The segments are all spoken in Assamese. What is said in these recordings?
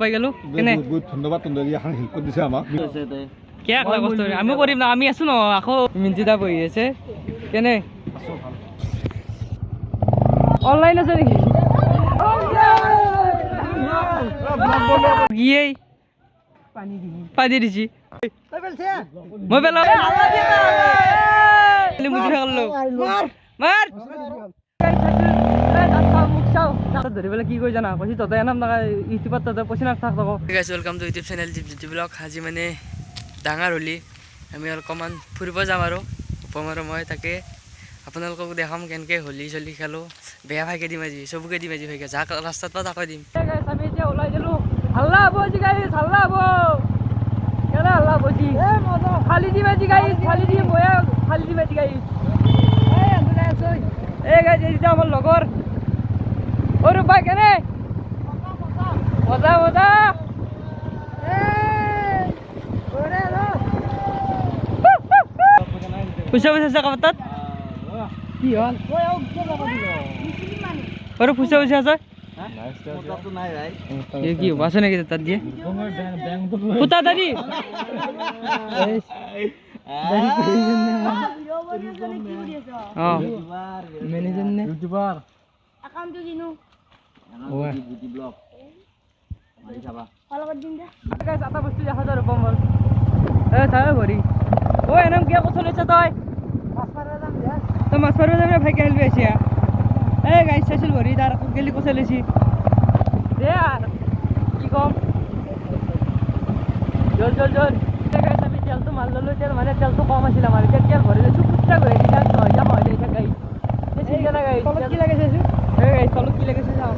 পাই গেল কেনে বহুত ধন্যবাদ তোমৰা এখন হেল্প কৰি দিছে আমাক কে আকলা কষ্ট আমি কৰিম না আমি আছো ন আকৌ মিন্তিদা বহি আছে কেনে অনলাইন আছে নেকি গিয়ে পানি দিছি মই পেলাও মুজি খালো মার ধৰি পেলাই কি কৰি জানা কৈছি ততে নাম না ইউটিউবত ততে পইচা নাক থাক থাকো guys welcome to YouTube channel জিপজি ব্লগ আজি মানে ডাঙৰ হলি আমি অকণমান ফুৰিব যাম আৰু উপমাৰ মই তাকে আপোনালোকক দেখাম কেনেকৈ হোলী চলি খেলোঁ বেয়া ভাইকে দিম আজি চবকে দিম আজি ভাইকে যাক ৰাস্তাত পা তাকে দিম আমি এতিয়া ওলাই দিলোঁ হাল্লা হ'ব আজি গাইজ হাল্লা হ'ব কেনে হাল্লা হ'ব আজি খালি দিম আজি গাইজ খালি দিম বয়া খালি দিম আজি গাইজ এই গাইজ এতিয়া আমাৰ লগৰ और भाई केने मजा मजा पुसा पुसा सा कबतात की हल और पुसा पुसा सा मोटा तो नाही भाई ये की वासने के तात दिए पुता दादी हां मैनेजर ने यूट्यूबर अकाउंट तो दिनु ओए ब्यूटी ब्लॉग मारी जाबा फॉलो कर दिन दे गाइस आता बस्तु 1000 रुपया मोर ए सारे भरी ओ एनम के कथले छ तय माछ मारबा जाम दे तो माछ मारबा जाम भाई केल बेसिया ए गाइस सेसल भरी दार गेली कसलेसी दे यार की कम जल जल जल गाइस अभी तेल तो मार लो तेल माने तेल तो कम आছিলা मारे तेल भरी ले चुपटा करे दिया तो या भरी ले गाइस ये सिंगल गाइस कलर की लागे छे ए गाइस कलर की लागे छे जाओ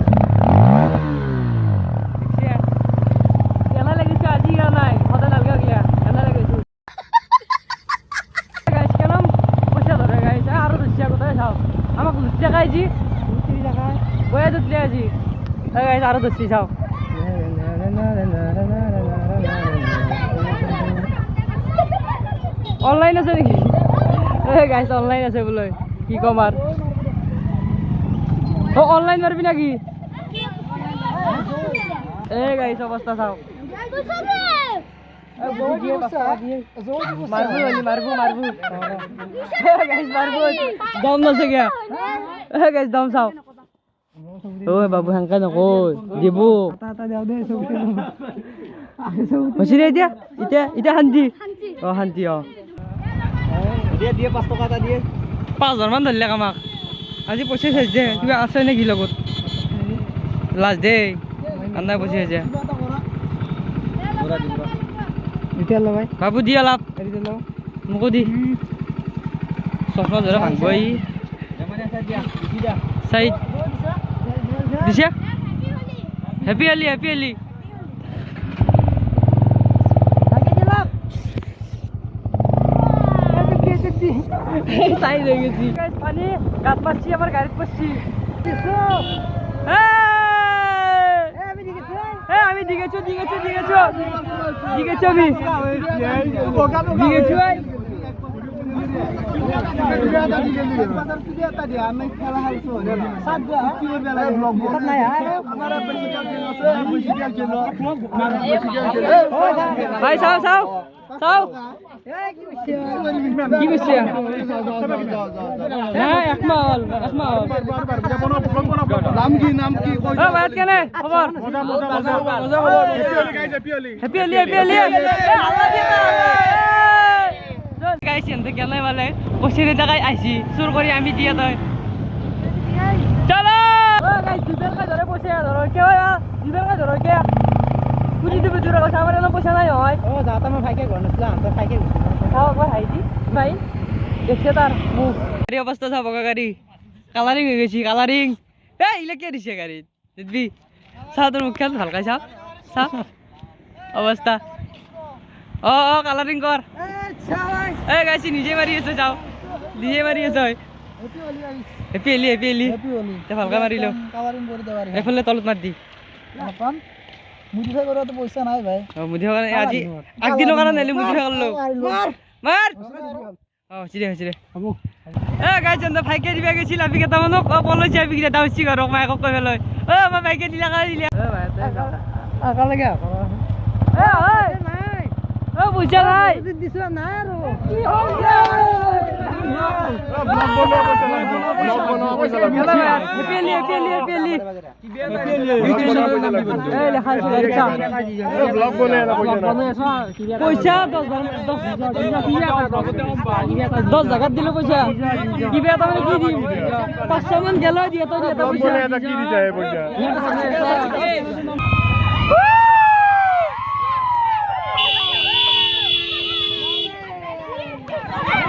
অনলাইন আছে নেকি গাইস অনলাইন আছে বলে কি কমার ও অনলাইন মারবি নাকি এ গাইস অবস্থা চাও মারবো মারবো মারবো গাইস মারবো দম না গিয়া গাইস দম চাও ও বাবু হাঙ্কা নকো দিব আটা দাও দে সব হইছে এতিয়া এতিয়া এতিয়া শান্তি ও শান্তি ও দিয়ে দিয়ে 5 টাকা এটা দিয়ে 5000 মান ধরলে আমাক আজি পয়সা শেষ দে কিবা আছে নেকি লগত লাজ দে আন্না পয়সা আছে এতিয়া ল ভাই বাবু দিয়া লাভ এৰি ল মুকো দি চশমা ধৰা ভাঙবই মানে আছে দিয়া দি দা সাইড দিছে হ্যাপি আলি হ্যাপি আলি আগে দিলাম সাই হয়ে গেছি গাইস পানি গাত পাচ্ছি আমার গাড়িতে পড়ছি আমি দিগেছো আমি দিগেছো ভাই চাও চাও চাও কি বসছে হ্যাঁ একমাল নাম কি ও বাত কেনে খবর মজা খবর হ্যাপি আলি আল্লাহ দিতা গাইস এনতে কেলাই वाले বসিরে জায়গায় আইছি চুর করি আমি দিয়া তই চলো ও গাইস দুবেল কা ধরে বসে ধরো কে দুবেল কা ধরো কে কুনি দিবে জুরা কথা আমার না পয়সা নাই হয় ও যাতা আমি ভাইকে গনছলা আন্ত ভাইকে খাও একবার হাইজি ভাই দেখছে তার মুখ এই অবস্থা সব গাড়ি কালারিং হয়ে গেছি কালারিং এই ইলে কে দিছে গাড়ি দেখবি সাদর মুখ খেল হালকা সাপ সাপ অবস্থা ও কালারিং কর এ গাইস নিজে মারিয়েছে যাও নিজে মারিয়েছে হ্যাপি আলি তে হালকা মারিলো কালারিং করে দেবার এফলে তলত মার দি আপন মুদিফাই করা তো পয়সা নাই ভাই ও মুদিফাই আজি একদিনৰ কাৰণে নেলি মুদিফাই করলো মার ও চিরে আমু এ গাইস এন্ড ভাইকে দিবা গেছিল আমি কেতামানক বলছি আমি কিটা দাউছি ঘর মাইক কই ফেলই ও মা ভাইকে দিলা কা দিলা ও ভাই একেলগে পইচা নাই দিছো নাই আৰু পইচা 10 জাগাত দিলো পইচা কিবা এটা মানে কি দিম 500 মান গেল দিয়ে তো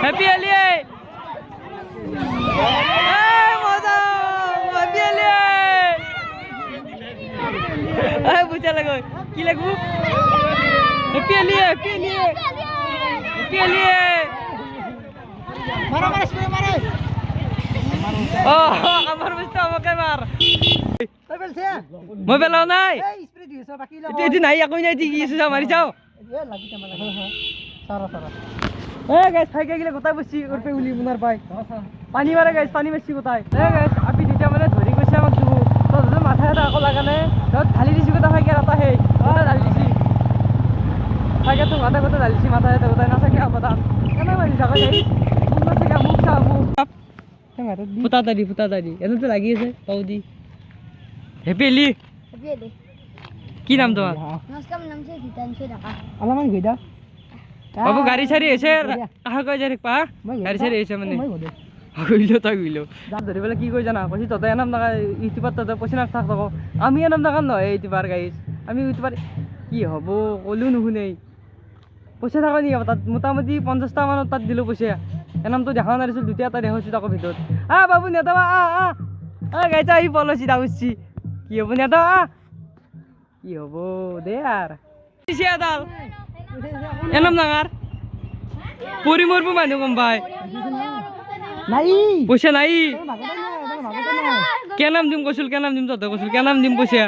হ্যাপি এলিয়ে মজা হ্যাপি এলিয়ে বুঝা লাগো কি লাগবো হ্যাপি এলিয়ে হ্যাপি এলিয়ে হ্যাপি এলিয়ে মারো মারো স্প্রে মারো ও আমার বুঝতে আমাকে মার তুই বলছিস মই বেলাও নাই এই স্প্রে দিছ বাকি লাও এটি নাই একই নাই কি কিছু মারি যাও এ লাগি তোমার সারা সারা গাইস ফাইকে গেলে কোথায় বসছি ওর পে উলি মুনার ভাই পানি মারে গাইস পানি বেশি কোথায় গাইস আপনি দিটা মানে ধরি কইছে আমাক দিব তো যদি মাথায় আকো লাগানে তো ঢালি দিছি কথা ফাইকে রাতা হে ঢালি দিছি ফাইকে তো মাথা কথা ঢালি দিছি মাথায় তো কোথায় না থাকে আপাতত কেন মারি যাবে গাইস মুখ না থাকে মুখ সা মুখ ফুটা দাড়ি এনে তো লাগি আছে পাউদি হেপেলি কি নাম তোমার নমস্কার নাম से गीतांशु ঢাকা আলামান গইদা বাবু গাড়ি ছাড়ি এসে কাহা কই যারে পা গাড়ি ছাড়ি এসে মানে হইলো তা হইলো ধরে বলে কি কই জানা কইছি তত এনাম না ইউটিউবার তত পয়সা থাক থাকো আমি এনাম না নয় ইউটিউবার গাইস আমি ইউটিউবার কি হবো কলু নুহুনেই পয়সা থাকা নি তাত মোটামুটি 50টা মানত তাত দিলো পয়সা এনাম তো দেখা নাছিল দুটা এটা দেখাইছি তাকো ভিতৰত বাবু নেতা গাইছা আহি পলছি দাউছি কি হবো নেতা কি হবো দে আর দাল এনাম নাঙার পরি মরবো মানুহ গম পাই নাই পয়সা নাই কেনাম দিম কইছিল কেনাম দিম তত কইছিল কেনাম দিম পয়সা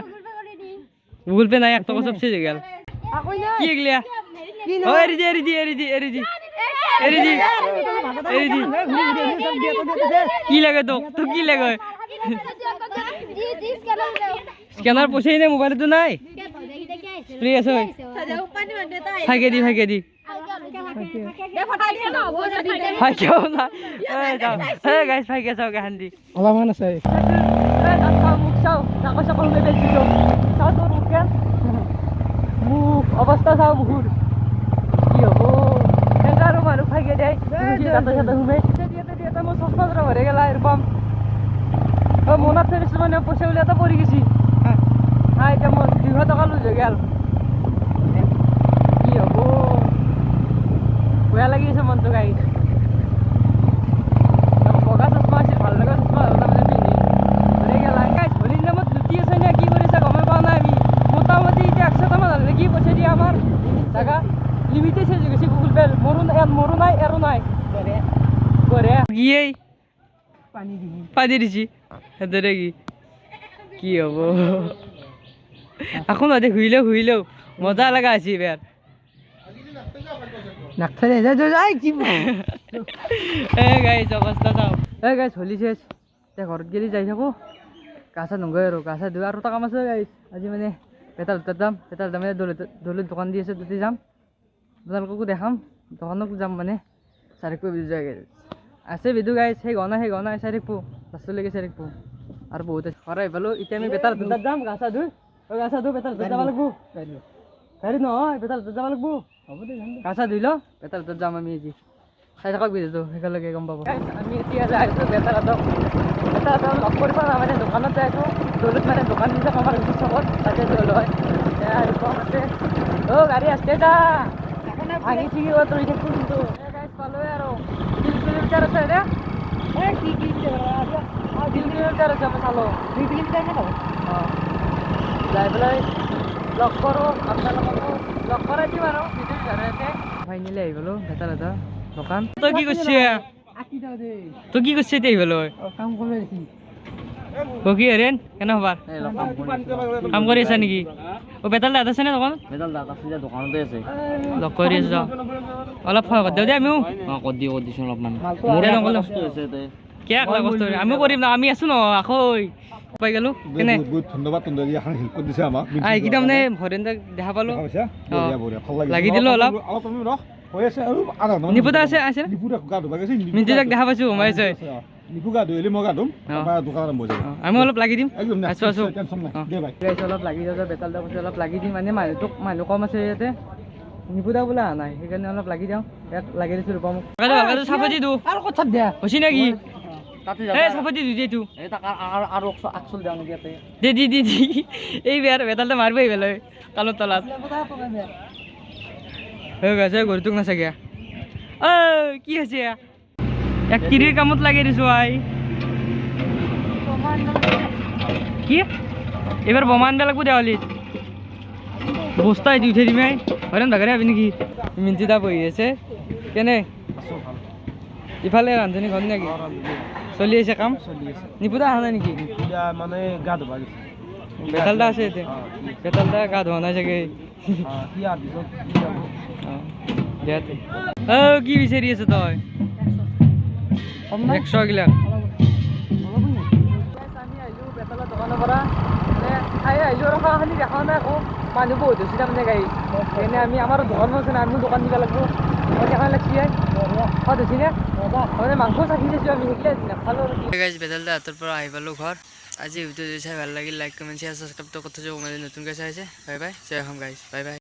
গুগল পে নাই একটা সব শেষ হয়ে গেল কি এগলিয়া ও এরি দি কি লাগে তো কি লাগে স্ক্যানার পয়সাই নাই মোবাইলে তো নাই ফ্রি আছে ভাগে দি ভাগ্যও না গাইস ভাগ্য চাও গাহান্দি অলপমান আছে মুখ চাও নাকো চাকল মে বেছিল চাও তোর মুখে মুখ অবস্থা চাও মুখুর কি হবো এগারো মানুষ ভাগ্য দেয় সাথে সাথে ঘুমে দিয়ে মই সস্তা ধরা ভরে গেলা এরকম মনত ফেরিছিল মানে পয়সা উলিয়া তো পড়ি গেছি এতিয়া মই 200 টাকা লুজ হয়ে গেল কি হবো বেয়া লাগি আছে মনটো গাইছ বগা চশমা আছিল ভাল লগা চশমা তাৰমানে পিন্ধি ঘূৰি গেলা গাইছ হলিৰ নামত লুটি আছে নে কি কৰিছে গমে পোৱা নাই আমি মোটামুটি এতিয়া 100 টামান হ'লে কি পইচা দিয়ে আমাৰ জাগা লিমিটে চেঞ্জ হৈ গৈছে গুগল পে মৰো নাই এৰো নাই কৰে গিয়েই পানী দিছি সেদৰে কি হ'ব এখন অধে হুইলেও মজা লাগা আছে এবার নাকছারে যাই কি গাইস অবস্থা চাও গাইস হলি শেষ তে ঘৰত গেলি যাই থাকো কাছা নগৈ আৰু কাছা দুই আৰু কাম আছে গাইস আজি মানে পেটাল দাম দলিত দোকান দি আছে দুটি যাম আপোনালোককো দেখাম দোকানক যাম মানে চাৰিকো বিজু যায় আছে বিদু গাইস সেই গনা চাৰিকো লাষ্টলৈকে চাৰিকো আৰু বহুত আছে ঘৰ আহিপালো এতিয়া আমি বেটাৰ যাম গাছা ধুই বেটাৰ যাব লাগবো গাড়ী নহয় বেটাৰ যাব লাগবো হ'ব দে গাছা ধুই ল বেটাৰ যাম আমি আজি চাই থাকক ভিডিঅ'টো একেলগে গম পাব আমি এতিয়া আহিছোঁ বেটাৰ লগ কৰিব মানে দোকানত যাই আছোঁ দৌলত মানে দোকান দিছে আমাৰ চকত তাতে লৈ লয় গাড়ী আছে দা ভাঙি চিঙি তৰি থাকোঁ কিন্তু পালোৱে আৰু 3 কিলোমিটাৰ আছে ৰে কি কিলোমিটাৰ 3 কিলোমিটাৰ আছে আমি চালোঁ 2 কিলোমিটাৰ নে অঁ যাই পেলাই লগ কৰোঁ আপোনালোককো লগ কৰাই দিম আৰু ভিডিঅ'তে ফাইনেলি আহি গ'লোঁ বেটাৰ দোকান তই কি কৰিছে এতিয়া আহিবলৈ কাম কৰি আছি কি হেৰেন কেনে হবাৰ কাম কৰি আছা নেকি বেটাৰ দাঁত আছে নে দোকান দোকানতে আছে লগ কৰি আছো অলপ সহায় কৰি দিওঁ দে আমিও দিছোঁ অলপমান কিয় কষ্ট আমিও কৰিম না আমি আছো ন আকৌ পাই গেলো কেনে বহুত বহুত ধন্যবাদ তোমরা এখন হেল্প করে দিছে আমাক এইকেইটা মানে ভৰেণ্ডাক দেখা পালো দেখা পাইছা বঢ়িয়া বঢ়িয়া ভাল লাগিল লাগি দিলো অলপ অলপ তুমি ৰখ হৈ আছে আৰু আধা ঘণ্টা নিপুদা আছে আছে নিপুদা গা ধুবা গৈছে মিন্টুদাক দেখা পাইছো সোমাই আছে নিপু গা ধুইলে মই গা ধুম তাৰপৰা দোকান আৰম্ভ হৈ যাব আমি অলপ লাগি দিম একদম আছো আছো টেনশ্যন নাই দে ভাই অলপ লাগি যাওঁ বেতাল কৈছে অলপ লাগি দিম মানে মানুহ কম আছে ইয়াতে নিপুদা বোলে অহা নাই সেইকাৰণে অলপ লাগি যাওঁ ইয়াত লাগি দিছোঁ ৰূপা মোক চাপতি দিওঁ আৰু ক'ত চাপ দিয়া হৈছে নেকি এই চাপতি দিওঁ এইটো আৰু আকচল দিওঁ নেকি ইয়াতে দি দি দি এই বেতালটা মাৰিব আহিব কালৰ তলাত হৈ গৈছে গৰুটোক নাচাগে কি হৈছে এক কিৰিৰ কামত লাগি দিছোঁ আই কি এবাৰ বোমা আনব লাগব দেৱালীত বস্তা দি উঠাই দিম হয়নে ভাগৰে ভাবি নেকি মিন্টুদা বহি আছে কেনে ইফালে ৰান্ধনী ঘৰ নেকি চলি আছে কাম নিপুদা অহা নাই নেকি মানে গা ধুবা বেতালদা আছে এতিয়া বেতালদা গা ধোৱা নাই চাগে কি বিচাৰি আছে তই 100 গিলা দোকানৰ পৰা খাই আহিলোঁ আৰু খালি দেখা নাই আকৌ মানুহ বহুত হৈছে তাৰমানে গাড়ী এনে আমি আমাৰ দোকান আছে না আমিও দোকান দিব লাগিব দেখা লাগছি সোৱাদ হৈছে নে মানে মাংস চাখি দিছোঁ আমি সেইগিলা নাখালোঁ গাইজ বেতালদা হাতৰ পৰা আহি পালোঁ ঘৰ আজি ভিডিঅ' চাই ভাল লাগিল লাইক কমেণ্ট শ্বেয়াৰ ছাবস্ক্ৰাইব কৰি থৈ যাব মানে নতুনকৈ চাইছে বাই বাই জয় অসম গাইজ বাই বাই